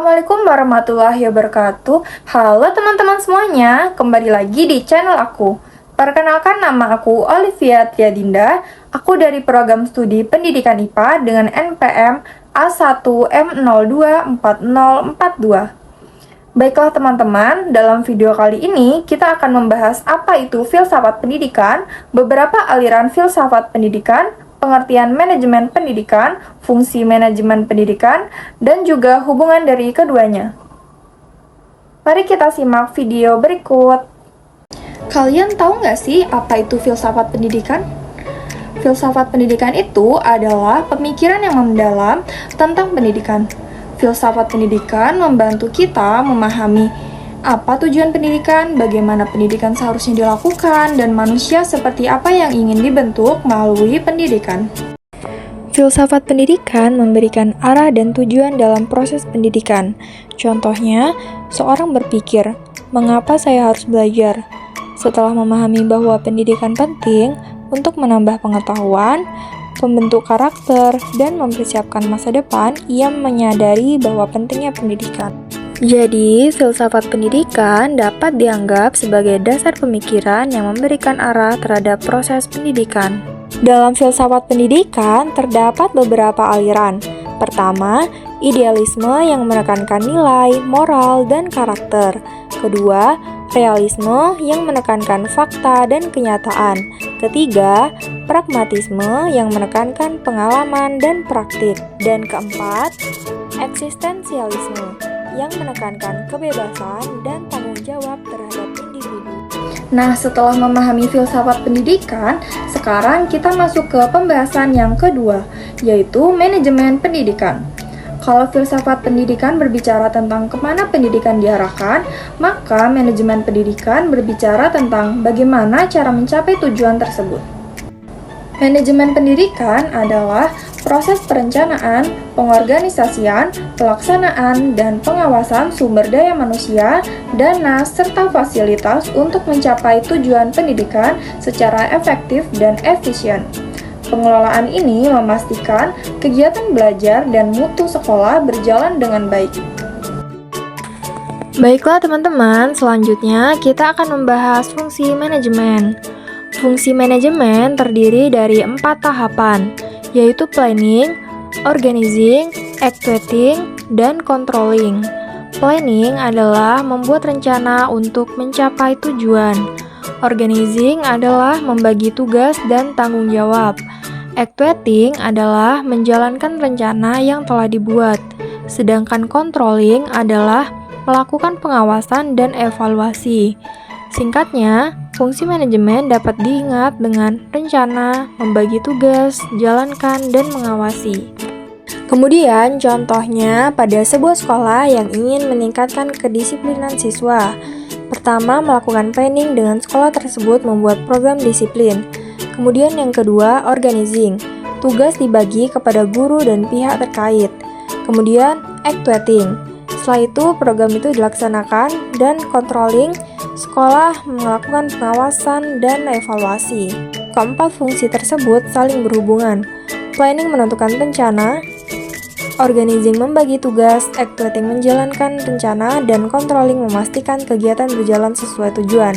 Assalamualaikum warahmatullahi wabarakatuh. Halo teman-teman semuanya, kembali lagi di channel aku. Perkenalkan, nama aku Olivia Triadinda. Aku dari program studi Pendidikan IPA dengan NPM A1M024042. Baiklah teman-teman, dalam video kali ini kita akan membahas apa itu filsafat pendidikan, beberapa aliran filsafat pendidikan, pengertian manajemen pendidikan, fungsi manajemen pendidikan, dan juga hubungan dari keduanya. Mari kita simak video berikut. Kalian tahu nggak sih apa itu filsafat pendidikan? Filsafat pendidikan itu adalah pemikiran yang mendalam tentang pendidikan. Filsafat pendidikan membantu kita memahami apa tujuan pendidikan, bagaimana pendidikan seharusnya dilakukan, dan manusia seperti apa yang ingin dibentuk melalui pendidikan. Filsafat pendidikan memberikan arah dan tujuan dalam proses pendidikan. Contohnya, seorang berpikir, mengapa saya harus belajar? Setelah memahami bahwa pendidikan penting untuk menambah pengetahuan, membentuk karakter, dan mempersiapkan masa depan, ia menyadari bahwa pentingnya pendidikan. Jadi, filsafat pendidikan dapat dianggap sebagai dasar pemikiran yang memberikan arah terhadap proses pendidikan. Dalam filsafat pendidikan, terdapat beberapa aliran. Pertama, idealisme yang menekankan nilai, moral, dan karakter. Kedua, realisme yang menekankan fakta dan kenyataan. Ketiga, pragmatisme yang menekankan pengalaman dan praktik. Dan keempat, eksistensialisme yang menekankan kebebasan dan tanggung jawab terhadap individu. Nah, setelah memahami filsafat pendidikan, sekarang kita masuk ke pembahasan yang kedua, yaitu manajemen pendidikan. Kalau filsafat pendidikan berbicara tentang kemana pendidikan diarahkan, maka manajemen pendidikan berbicara tentang bagaimana cara mencapai tujuan tersebut. Manajemen pendidikan adalah proses perencanaan, pengorganisasian, pelaksanaan, dan pengawasan sumber daya manusia, dana, serta fasilitas untuk mencapai tujuan pendidikan secara efektif dan efisien. Pengelolaan ini memastikan kegiatan belajar dan mutu sekolah berjalan dengan baik. Baiklah teman-teman, selanjutnya kita akan membahas fungsi manajemen. Fungsi manajemen terdiri dari 4 tahapan, yaitu planning, organizing, executing, dan controlling. Planning adalah membuat rencana untuk mencapai tujuan. Organizing adalah membagi tugas dan tanggung jawab. Executing adalah menjalankan rencana yang telah dibuat. Sedangkan controlling adalah melakukan pengawasan dan evaluasi. Singkatnya, fungsi manajemen dapat diingat dengan rencana, membagi tugas, jalankan, dan mengawasi. Kemudian, contohnya pada sebuah sekolah yang ingin meningkatkan kedisiplinan siswa. Pertama, melakukan planning dengan sekolah tersebut membuat program disiplin. Kemudian yang kedua, organizing. Tugas dibagi kepada guru dan pihak terkait. Kemudian, executing. Setelah itu, program itu dilaksanakan, dan controlling. Sekolah melakukan pengawasan dan evaluasi. Keempat fungsi tersebut saling berhubungan. Planning menentukan rencana, organizing membagi tugas, executing menjalankan rencana, dan controlling memastikan kegiatan berjalan sesuai tujuan.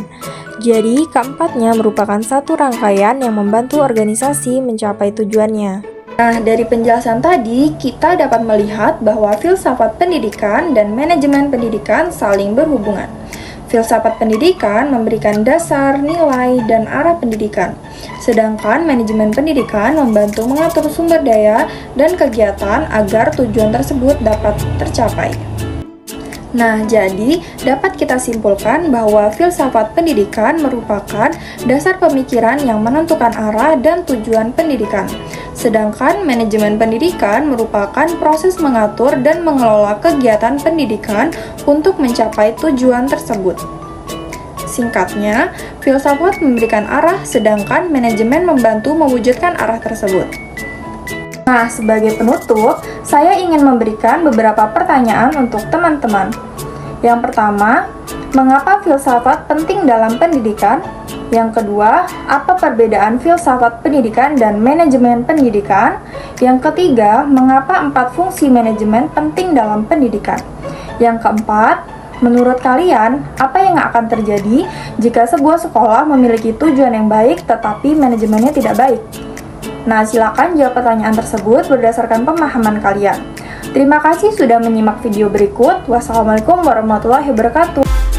Jadi, keempatnya merupakan satu rangkaian yang membantu organisasi mencapai tujuannya. Nah, dari penjelasan tadi, kita dapat melihat bahwa filsafat pendidikan dan manajemen pendidikan saling berhubungan. Filsafat pendidikan memberikan dasar, nilai, dan arah pendidikan. Sedangkan manajemen pendidikan membantu mengatur sumber daya dan kegiatan agar tujuan tersebut dapat tercapai. Nah, jadi dapat kita simpulkan bahwa filsafat pendidikan merupakan dasar pemikiran yang menentukan arah dan tujuan pendidikan. Sedangkan manajemen pendidikan merupakan proses mengatur dan mengelola kegiatan pendidikan untuk mencapai tujuan tersebut. Singkatnya, filsafat memberikan arah, sedangkan manajemen membantu mewujudkan arah tersebut. Nah, sebagai penutup, saya ingin memberikan beberapa pertanyaan untuk teman-teman. Yang pertama, mengapa filsafat penting dalam pendidikan? Yang kedua, apa perbedaan filsafat pendidikan dan manajemen pendidikan? Yang ketiga, mengapa 4 fungsi manajemen penting dalam pendidikan? Yang keempat, menurut kalian, apa yang akan terjadi jika sebuah sekolah memiliki tujuan yang baik tetapi manajemennya tidak baik? Nah, silakan jawab pertanyaan tersebut berdasarkan pemahaman kalian. Terima kasih sudah menyimak video berikut. Wassalamualaikum warahmatullahi wabarakatuh.